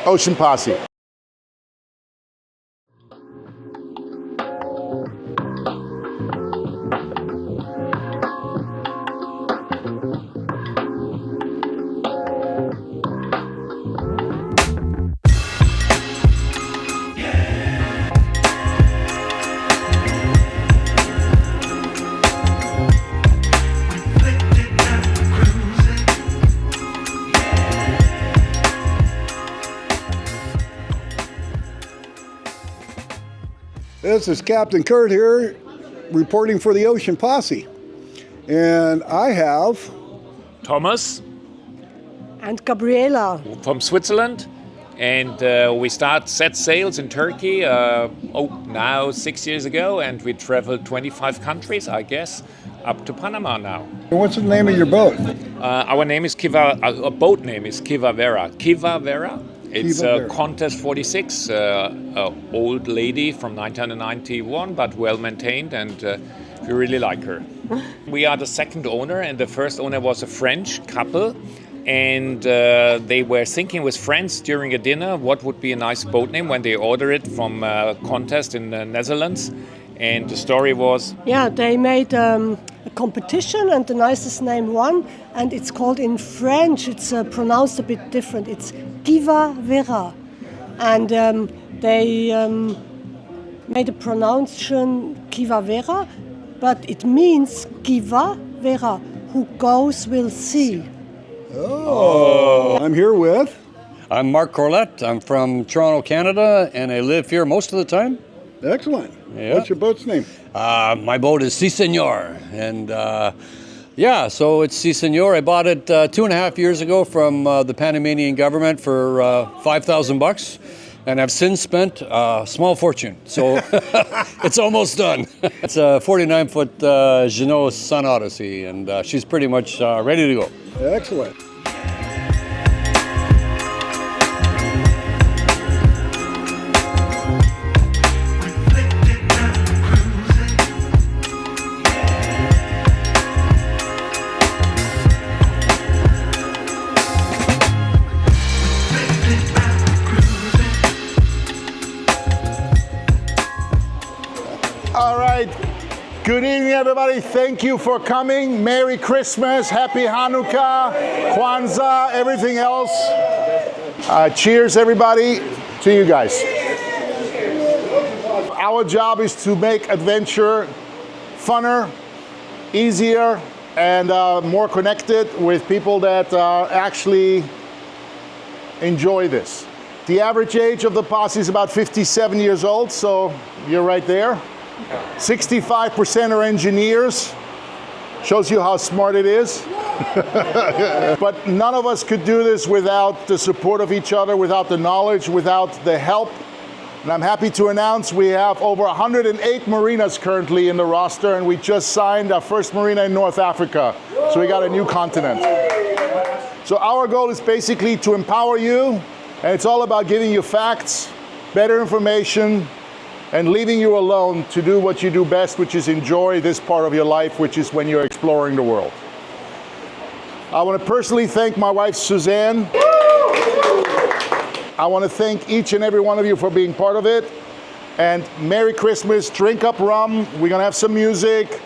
Ocean Posse. This is Captain Kurt here, reporting for the Ocean Posse. And I have Thomas and Gabriela from Switzerland, and we set sails in Turkey now 6 years ago, and we traveled 25 countries, I guess, up to Panama now. What's the name of your boat? Our name is Kiva. Our boat name is Kiva Vera. Kiva Vera. It's Kiva Vera. Contest 46, old lady from 1991, but well maintained, and we really like her. We are the second owner, and the first owner was a French couple, and they were thinking with friends during a dinner what would be a nice boat name when they ordered it from a contest in the Netherlands. And the story was... Yeah, they made a competition and the nicest name won, and it's called in French, it's pronounced a bit different, it's Kiva Vera. And they made a pronunciation Kiva Vera, but it means Kiva Vera, who goes will see. Oh, I'm here with... I'm Mark Corlett. I'm from Toronto, Canada, and I live here most of the time. Excellent. Yeah. What's your boat's name? My boat is Si Senor, and so it's Si Senor. I bought it 2.5 years ago from the Panamanian government for $5,000, and I've since spent a small fortune. So it's almost done. It's a 49-foot Jeanneau Sun Odyssey, and she's pretty much ready to go. Excellent. All right. Good evening, everybody. Thank you for coming. Merry Christmas, Happy Hanukkah, Kwanzaa, everything else. Cheers, everybody, to you guys. Our job is to make adventure funner, easier, and more connected with people that actually enjoy this. The average age of the posse is about 57 years old, so you're right there. 65% are engineers. Shows you how smart it is. But none of us could do this without the support of each other, without the knowledge, without the help. And I'm happy to announce we have over 108 marinas currently in the roster, and we just signed our first marina in North Africa. So we got a new continent. So our goal is basically to empower you, and it's all about giving you facts, better information, and leaving you alone to do what you do best, which is enjoy this part of your life, which is when you're exploring the world. I want to personally thank my wife, Suzanne. I want to thank each and every one of you for being part of it. And Merry Christmas, drink up rum, we're going to have some music.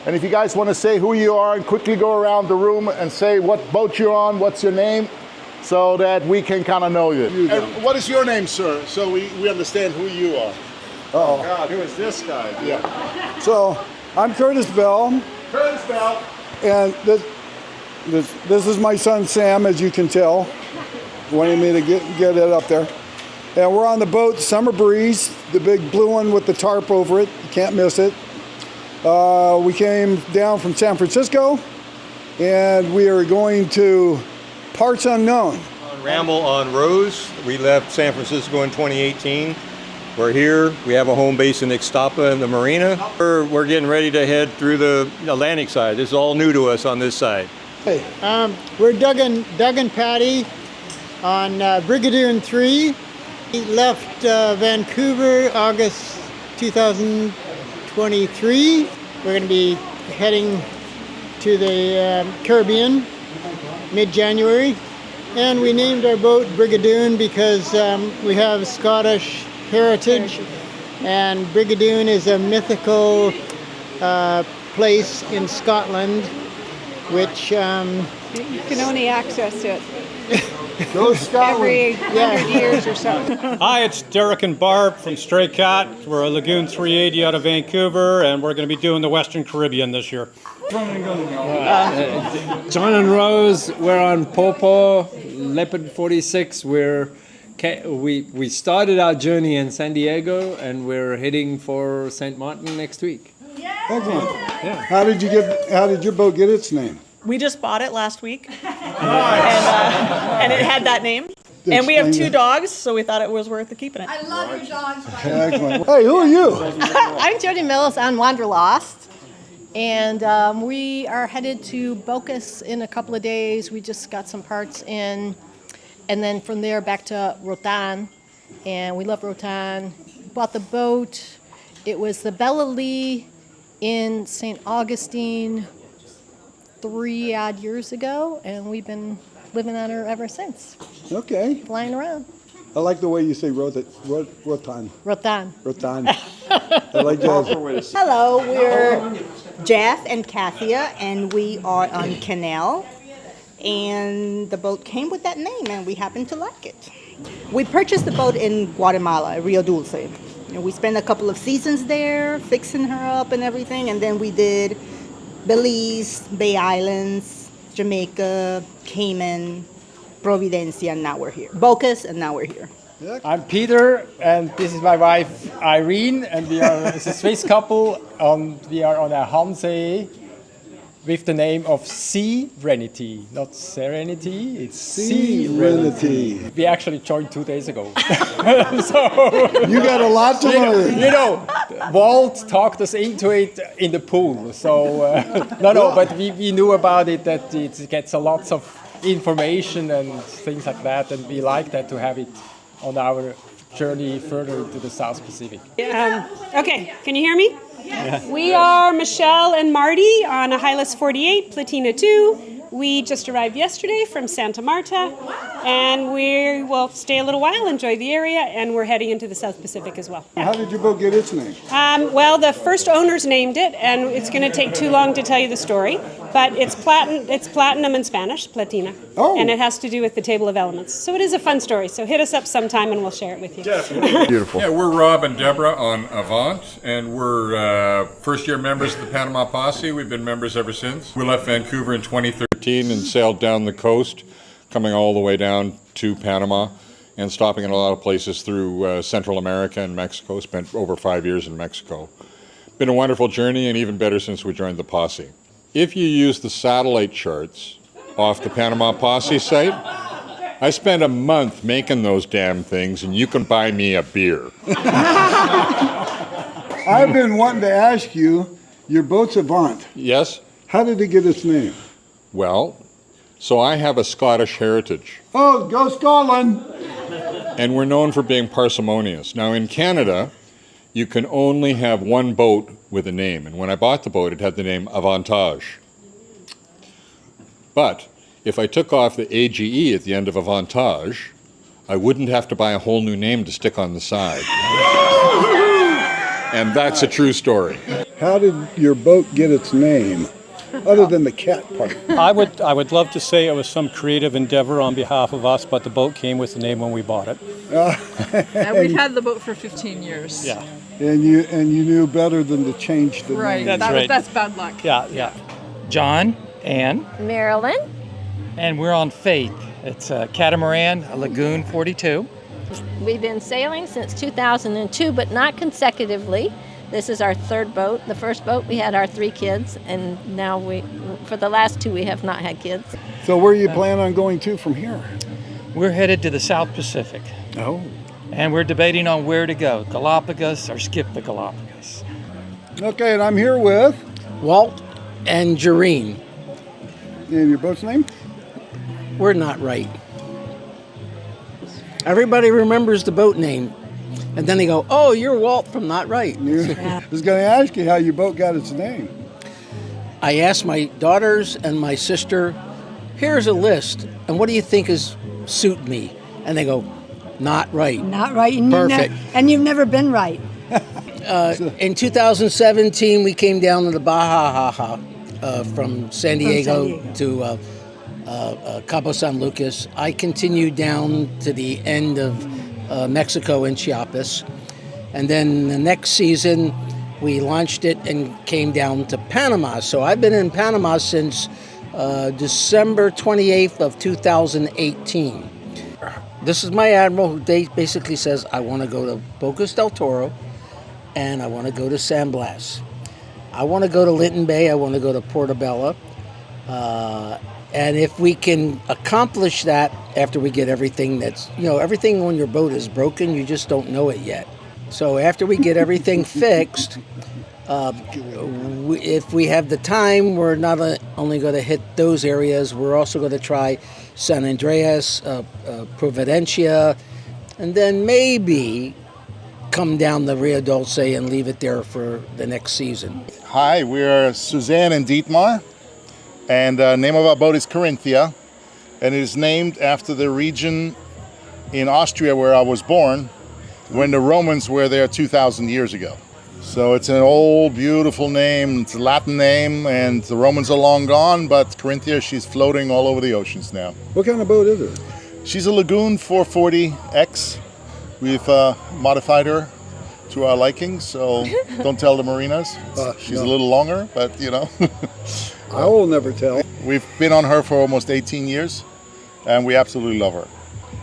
And if you guys want to say who you are and quickly go around the room and say what boat you're on, what's your name, so that we can kind of know you. And what is your name, sir? So we understand who you are. Uh-oh. Oh God, who is this guy? Yeah. So, I'm Curtis Bell, Curtis Bell. and this is my son Sam, as you can tell. Wanted me to get it up there. And we're on the boat, Summer Breeze, the big blue one with the tarp over it. You can't miss it. We came down from San Francisco, and we are going to Parts Unknown. On Ramble on Rose. We left San Francisco in 2018. We're here. We have a home base in Ixtapa in the marina. We're getting ready to head through the Atlantic side. This is all new to us on this side. Hey, we're Doug and Patty on Brigadier and 3. We left Vancouver August 2023. We're going to be heading to the Caribbean mid-January. And we named our boat Brigadoon because we have Scottish heritage. And Brigadoon is a mythical place in Scotland, which You can only access it Go Scotland. every 100 years or so. Hi, it's Derek and Barb from Stray Cat. We're a Lagoon 380 out of Vancouver, and we're going to be doing the Western Caribbean this year. John and Rose, we're on Popo, Leopard 46. We started our journey in San Diego, and we're heading for St. Martin next week. Excellent. Yeah. How did your boat get its name? We just bought it last week, and it had that name. And we have 2 dogs, so we thought it was worth keeping it. I love your dogs. Excellent. Hey, who are you? I'm Jody Mills on Wanderlost, and we are headed to Bocas in a couple of days. We just got some parts in, and then from there back to Rotan, and we love Rotan. Bought the boat. It was the Bella Lee in St. Augustine 3 odd years ago, and we've been living on her ever since. Okay. Flying around. I like the way you say Rotan. Rotan. Rotan. I like that. Hello, we're Jeff and Kathia, and we are on Canal. And the boat came with that name, and we happen to like it. We purchased the boat in Guatemala, Rio Dulce. And we spent a couple of seasons there, fixing her up and everything, and then we did Belize, Bay Islands, Jamaica, Cayman, Providencia, and now we're here. Bocas, and now we're here. I'm Peter, and this is my wife Irene, and we are a Swiss couple. We are on a Hansee with the name of Serenity, not Serenity. It's Serenity. We actually joined 2 days ago. So you got a lot to learn. You know, Walt talked us into it in the pool. So but we knew about it, that it gets a lots of information and things like that, and we like that to have it on our journey further into the South Pacific. Okay, can you hear me? Yeah. We are Michelle and Marty on a Hylas 48, Platina 2. We just arrived yesterday from Santa Marta, and we will stay a little while, enjoy the area, and we're heading into the South Pacific as well. How did your boat get its name? Well, the first owners named it, and it's going to take too long to tell you the story, but it's platinum in Spanish, platina, and it has to do with the table of elements. So it is a fun story, so hit us up sometime and we'll share it with you. Beautiful. Yeah, we're Rob and Deborah on Avant, and we're first-year members of the Panama Posse. We've been members ever since. We left Vancouver in 2013 and sailed down the coast, coming all the way down to Panama and stopping in a lot of places through Central America and Mexico. Spent over 5 years in Mexico. Been a wonderful journey, and even better since we joined the Posse. If you use the satellite charts off the Panama Posse site, I spent a month making those damn things, and you can buy me a beer. I've been wanting to ask you, your boat's Avant. Yes? How did it get its name? Well, so I have a Scottish heritage. Oh, go Scotland! And we're known for being parsimonious. Now, in Canada, you can only have one boat with a name. And when I bought the boat, it had the name Avantage. But if I took off the AGE at the end of Avantage, I wouldn't have to buy a whole new name to stick on the side. And that's a true story. How did your boat get its name, other than the cat part? I would love to say it was some creative endeavor on behalf of us, but the boat came with the name when we bought it. And we've had the boat for 15 years. Yeah. And you knew better than to change the Right. name. That's bad luck. Yeah. John, Ann, Marilyn. And we're on Faith. It's a catamaran, a Lagoon 42. We've been sailing since 2002, but not consecutively. This is our third boat. The first boat we had our 3 kids, and now for the last 2 we have not had kids. So where are you planning on going to from here? We're headed to the South Pacific. Oh. And we're debating on where to go, Galapagos or skip the Galapagos. Okay, and I'm here with Walt and Jareen. And your boat's name? We're not right. Everybody remembers the boat name, and then they go, "Oh, you're Walt from Not Right." I was going to ask you how your boat got its name. I asked my daughters and my sister, "Here's a list, and what do you think is suit me. And they go, not right. Not right. And Perfect. And you've never been right. In 2017, we came down to the Baja from San Diego to Cabo San Lucas. I continued down to the end of Mexico in Chiapas. And then the next season, we launched it and came down to Panama. So I've been in Panama since December 28th of 2018. This is my admiral who basically says, I want to go to Bocas del Toro and I want to go to San Blas. I want to go to Linton Bay. I want to go to Portobello. And if we can accomplish that after we get everything that's, everything on your boat is broken, you just don't know it yet. So after we get everything fixed, if we have the time, we're not only going to hit those areas, we're also going to try San Andreas, Providencia, and then maybe come down the Rio Dulce and leave it there for the next season. Hi, we're Suzanne and Dietmar, and the name of our boat is Corinthia, and it is named after the region in Austria where I was born when the Romans were there 2,000 years ago. So it's an old, beautiful name. It's a Latin name, and the Romans are long gone, but Corinthia, she's floating all over the oceans now. What kind of boat is it? She's a Lagoon 440X. We've modified her to our liking, so don't tell the marinas. She's a little longer, but I will never tell. We've been on her for almost 18 years, and we absolutely love her.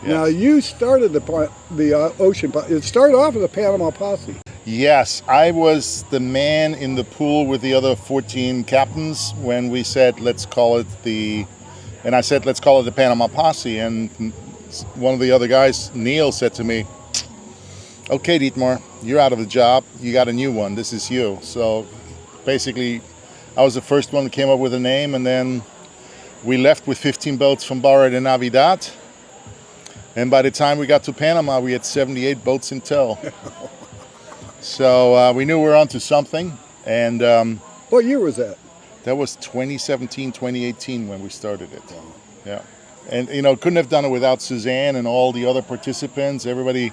Yes. Now, you started the Ocean Posse. It started off as a Panama Posse. Yes, I was the man in the pool with the other 14 captains when we said, let's call it the Panama Posse. And one of the other guys, Neil, said to me, okay, Dietmar, you're out of the job. You got a new one. This is you. So basically, I was the first one that came up with a name, and then we left with 15 boats from Barra de Navidad. And by the time we got to Panama, we had 78 boats in tow. So we knew we were onto something. And what year was that? That was 2017, 2018 when we started it. Yeah. And, couldn't have done it without Suzanne and all the other participants, everybody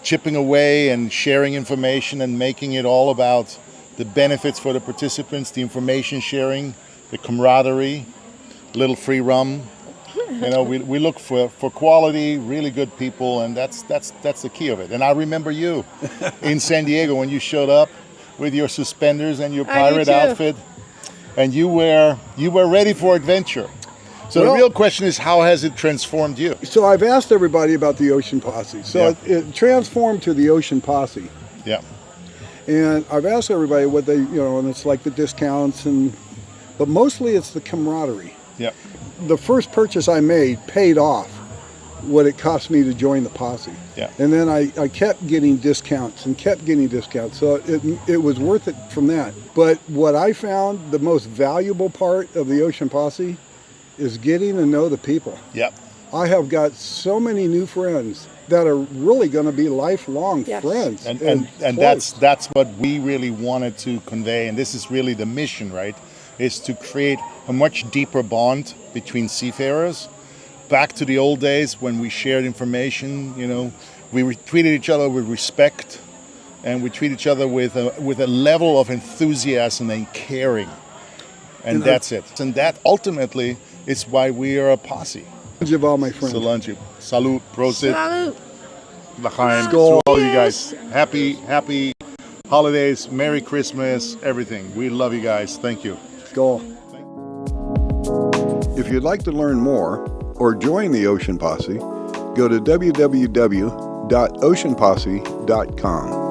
chipping away and sharing information and making it all about the benefits for the participants, the information sharing, the camaraderie, little free rum. We look for quality, really good people, and that's the key of it. And I remember you in San Diego when you showed up with your suspenders and your pirate outfit, and you were ready for adventure. So the real question is, how has it transformed you? So I've asked everybody about the Ocean Posse. So it transformed to the Ocean Posse. Yeah. And I've asked everybody what they, and it's like the discounts, but mostly it's the camaraderie. Yeah. The first purchase I made paid off what it cost me to join the posse. Yeah. And then I kept getting discounts and kept getting discounts. So it was worth it from that. But what I found the most valuable part of the Ocean Posse is getting to know the people. Yep. I have got so many new friends that are really going to be lifelong friends. And that's what we really wanted to convey. And this is really the mission, right? Is to create a much deeper bond between seafarers. Back to the old days when we shared information, we treated each other with respect, and we treat each other with a level of enthusiasm and caring. And that's it. And that ultimately is why we are a posse. Of all my friends. Solange. Salud. Prosit. Salud. L'chaim. To all you guys. Happy holidays. Merry Christmas. Everything. We love you guys. Thank you. Go. If you'd like to learn more or join the Ocean Posse, go to www.oceanposse.com.